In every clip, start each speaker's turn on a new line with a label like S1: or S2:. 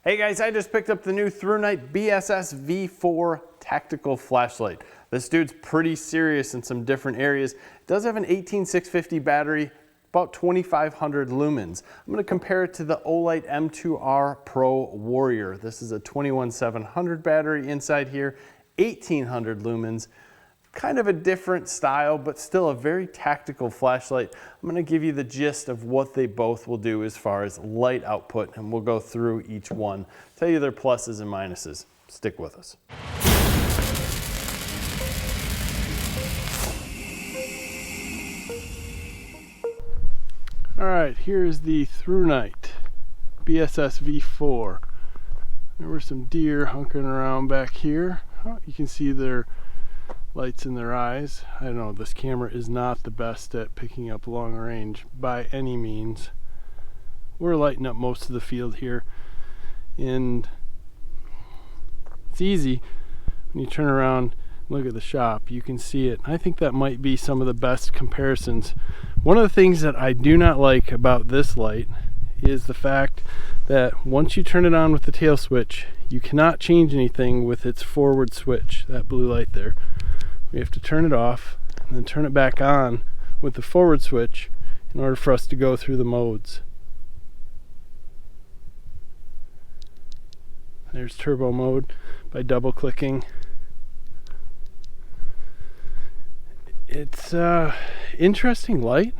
S1: Hey guys, I just picked up the new Thrunite BSS V4 tactical flashlight. This dude's pretty serious in some different areas. It does have an 18650 battery, about 2500 lumens. I'm going to compare it to the Olight M2R Pro Warrior. This is a 21700 battery inside here, 1800 lumens. Kind of a different style, but still a very tactical flashlight. I'm going to give you the gist of what they both will do as far as light output, and we'll go through each one, tell you their pluses and minuses. Stick with us. All right, here's the Thrunite BSS V4. There were some deer hunkering around back here. Oh, you can see their lights in their eyes. I don't know, this camera is not the best at picking up long range by any means. We're lighting up most of the field here, and it's easy when you turn around and look at the shop. You can see it. I think that might be some of the best comparisons. One of the things that I do not like about this light is the fact that once you turn it on with the tail switch, you cannot change anything with its forward switch, that blue light there. We have to turn it off and then turn it back on with the forward switch in order for us to go through the modes. There's turbo mode by double clicking. It's interesting light.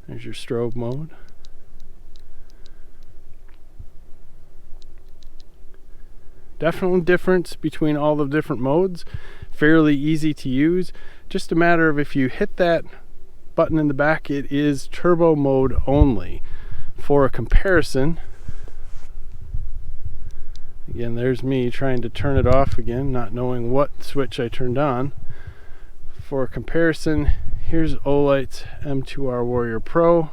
S1: There's your strobe mode. Definitely difference between all the different modes. Fairly easy to use. Just a matter of if you hit that button in the back, it is turbo mode only. For a comparison, again, there's me trying to turn it off again, not knowing what switch I turned on. For a comparison, here's Olight's M2R Warrior Pro.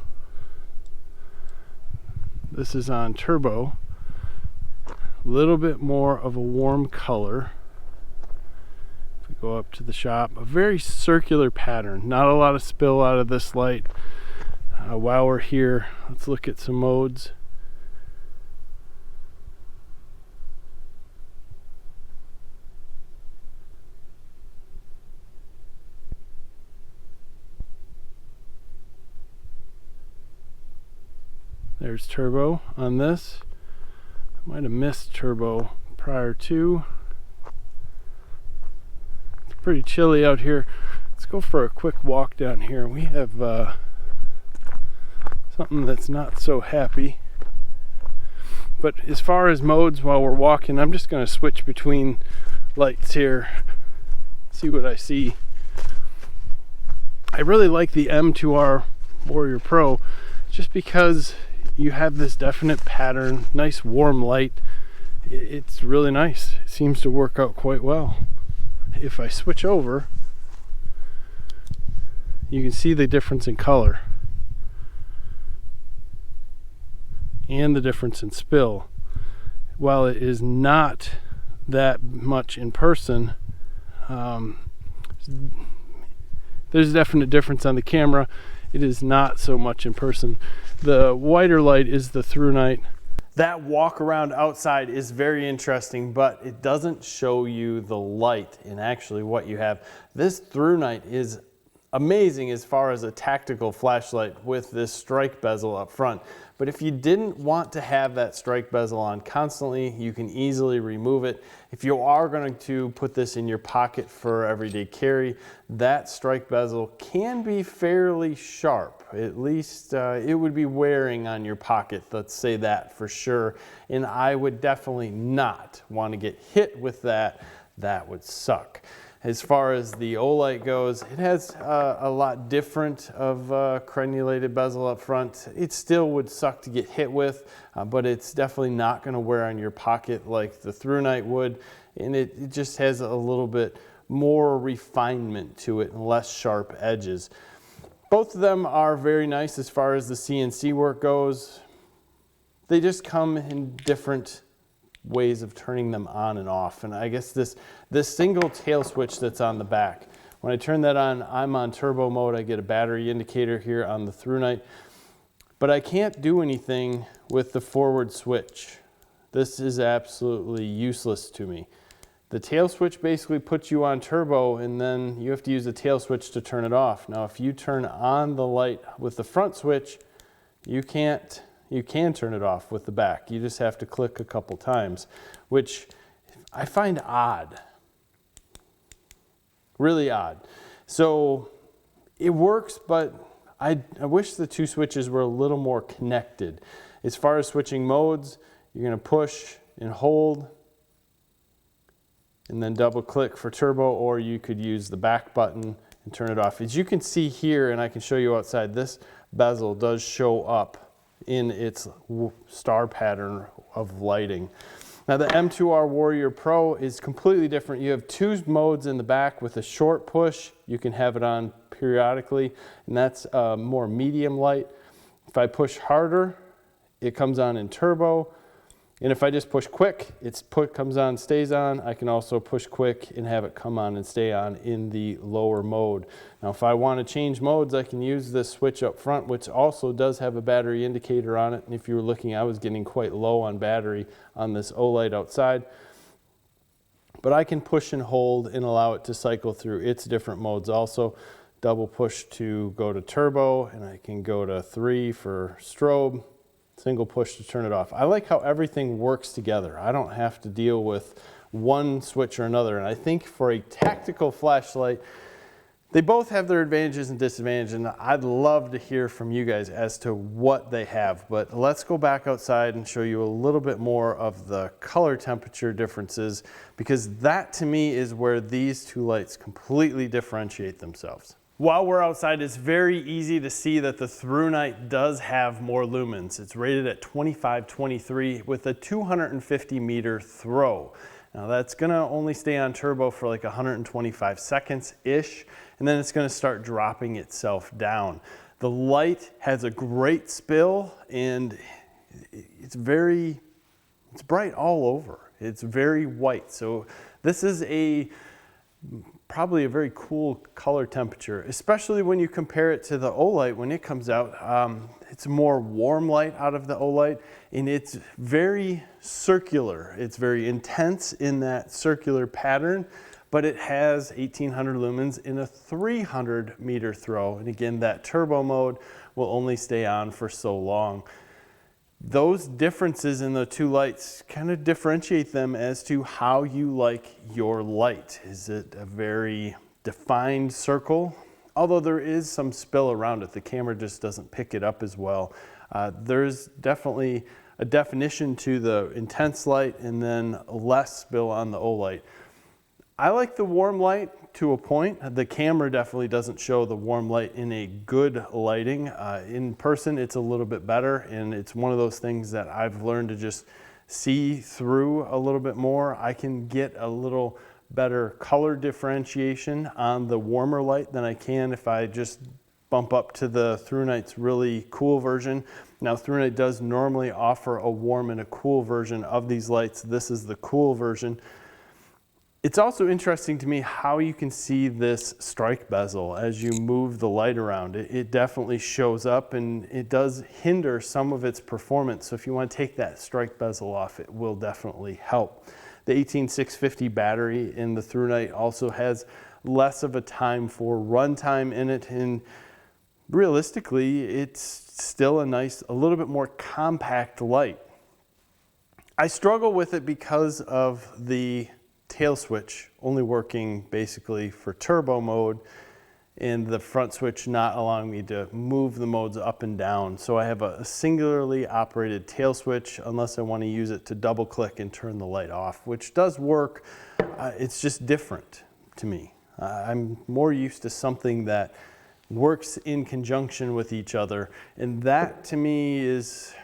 S1: This is on turbo. A little bit more of a warm color. If we go up to the shop, a very circular pattern, not a lot of spill out of this light. While we're here, let's look at some modes. There's turbo on this. Might have missed turbo prior to. It's pretty chilly out here. Let's go for a quick walk down here. We have something that's not so happy. But as far as modes while we're walking, I'm just going to switch between lights here. See what I see. I really like the M2R Warrior Pro just because you have this definite pattern, nice warm light. It's really nice. It seems to work out quite well. If I switch over, you can see the difference in color and the difference in spill. While it is not that much in person, there's a definite difference on the camera. It is not so much in person. The whiter light is the Thrunite. That walk around outside is very interesting, but it doesn't show you the light in actually what you have. This Thrunite is amazing as far as a tactical flashlight with this strike bezel up front. But if you didn't want to have that strike bezel on constantly, you can easily remove it. If you are going to put this in your pocket for everyday carry, that strike bezel can be fairly sharp. At least it would be wearing on your pocket, let's say that for sure. And I would definitely not want to get hit with that. That would suck. As far as the Olight goes, it has a lot different of crenulated bezel up front. It still would suck to get hit with, but it's definitely not going to wear on your pocket like the Thrunite would. And it just has a little bit more refinement to it and less sharp edges. Both of them are very nice as far as the CNC work goes. They just come in different ways of turning them on and off. And I guess this single tail switch that's on the back, when I turn that on, I'm on turbo mode. I get a battery indicator here on the Thrunite. but I can't do anything with the forward switch. This is absolutely useless to me. The tail switch basically puts you on turbo, and then you have to use the tail switch to turn it off. Now, if you turn on the light with the front switch, you can turn it off with the back. You just have to click a couple times, which I find odd. Really odd. So it works, but I wish the two switches were a little more connected. As far as switching modes, you're going to push and hold and then double click for turbo, or you could use the back button and turn it off. As you can see here, and I can show you outside, this bezel does show up in its star pattern of lighting. Now the M2R Warrior Pro is completely different. You have two modes in the back with a short push. You can have it on periodically, and that's more medium light. If I push harder, it comes on in turbo. And if I just push quick, comes on, stays on. I can also push quick and have it come on and stay on in the lower mode. Now, if I want to change modes, I can use this switch up front, which also does have a battery indicator on it. And if you were looking, I was getting quite low on battery on this Olight outside. But I can push and hold and allow it to cycle through its different modes also. Double push to go to turbo, and I can go to 3 for strobe. Single push to turn it off. I like how everything works together. I don't have to deal with one switch or another. And I think for a tactical flashlight, they both have their advantages and disadvantages. And I'd love to hear from you guys as to what they have. But let's go back outside and show you a little bit more of the color temperature differences, because that to me is where these two lights completely differentiate themselves. While we're outside, it's very easy to see that the Thrunite does have more lumens. It's rated at 2523 with a 250 meter throw. Now that's gonna only stay on turbo for like 125 seconds-ish, and then it's gonna start dropping itself down. The light has a great spill, and it's bright all over. It's very white. So this is probably a very cool color temperature, especially when you compare it to the Olight when it comes out. It's more warm light out of the Olight, and it's very circular. It's very intense in that circular pattern, but it has 1800 lumens in a 300 meter throw. And again, that turbo mode will only stay on for so long. Those differences in the two lights kind of differentiate them as to how you like your light. Is it a very defined circle? Although there is some spill around it, the camera just doesn't pick it up as well. There's definitely a definition to the intense light and then less spill on the Olight. I like the warm light to a point. The camera definitely doesn't show the warm light in a good lighting. In person, it's a little bit better, and it's one of those things that I've learned to just see through a little bit more. I can get a little better color differentiation on the warmer light than I can if I just bump up to the Thrunite's really cool version. Now, Thrunite does normally offer a warm and a cool version of these lights. This is the cool version. It's also interesting to me how you can see this strike bezel as you move the light around. It definitely shows up, and it does hinder some of its performance. So if you want to take that strike bezel off, it will definitely help. The 18650 battery in the Thrunite also has less of a time for runtime in it, and realistically, it's still a little bit more compact light. I struggle with it because of the tail switch only working basically for turbo mode, and the front switch not allowing me to move the modes up and down. So I have a singularly operated tail switch unless I want to use it to double click and turn the light off, which does work. It's just different to me. I'm more used to something that works in conjunction with each other, and that to me is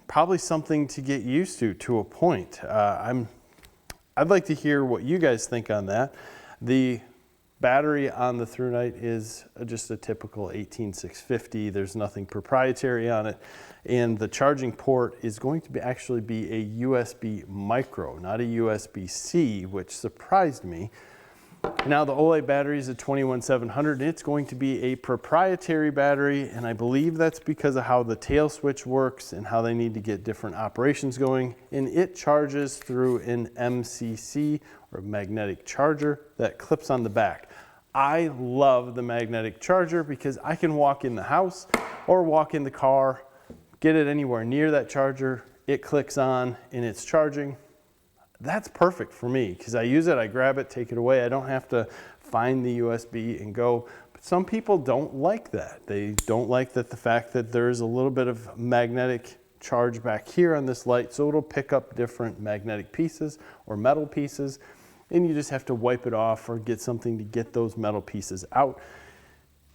S1: probably something to get used to a point. I'd like to hear what you guys think on that. The battery on the Thrunite is just a typical 18650. There's nothing proprietary on it. And the charging port is going to actually be a USB micro, not a USB-C, which surprised me. Now the Olight battery is a 21700, and it's going to be a proprietary battery, and I believe that's because of how the tail switch works and how they need to get different operations going. And it charges through an MCC, or magnetic charger, that clips on the back. I love the magnetic charger because I can walk in the house or walk in the car, get it anywhere near that charger, it clicks on and it's charging. That's perfect for me because I use it, I grab it, take it away. I don't have to find the USB and go. But some people don't like that. They don't like the fact that there's a little bit of magnetic charge back here on this light, so it'll pick up different magnetic pieces or metal pieces, and you just have to wipe it off or get something to get those metal pieces out.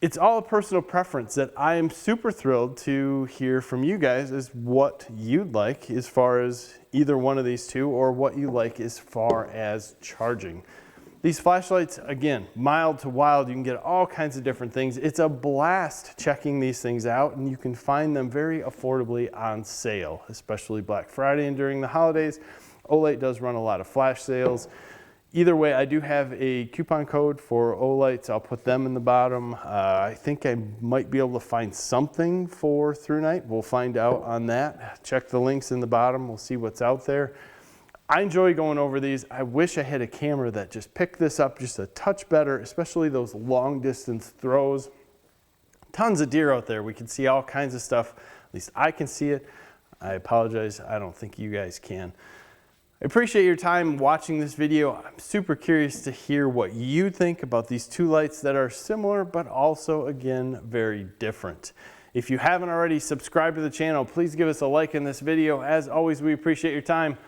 S1: It's all a personal preference that I am super thrilled to hear from you guys as what you'd like as far as either one of these two, or what you like as far as charging. These flashlights, again, mild to wild, you can get all kinds of different things. It's a blast checking these things out, and you can find them very affordably on sale, especially Black Friday and during the holidays. Olight does run a lot of flash sales. Either way, I do have a coupon code for Olights. I'll put them in the bottom. I think I might be able to find something for Thrunite. We'll find out on that. Check the links in the bottom. We'll see what's out there. I enjoy going over these. I wish I had a camera that just picked this up just a touch better, especially those long distance throws. Tons of deer out there. We can see all kinds of stuff. At least I can see it. I apologize. I don't think you guys can. I appreciate your time watching this video. I'm super curious to hear what you think about these two lights that are similar, but also, again, very different. If you haven't already subscribed to the channel, please give us a like in this video. As always, we appreciate your time.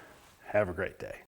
S1: Have a great day.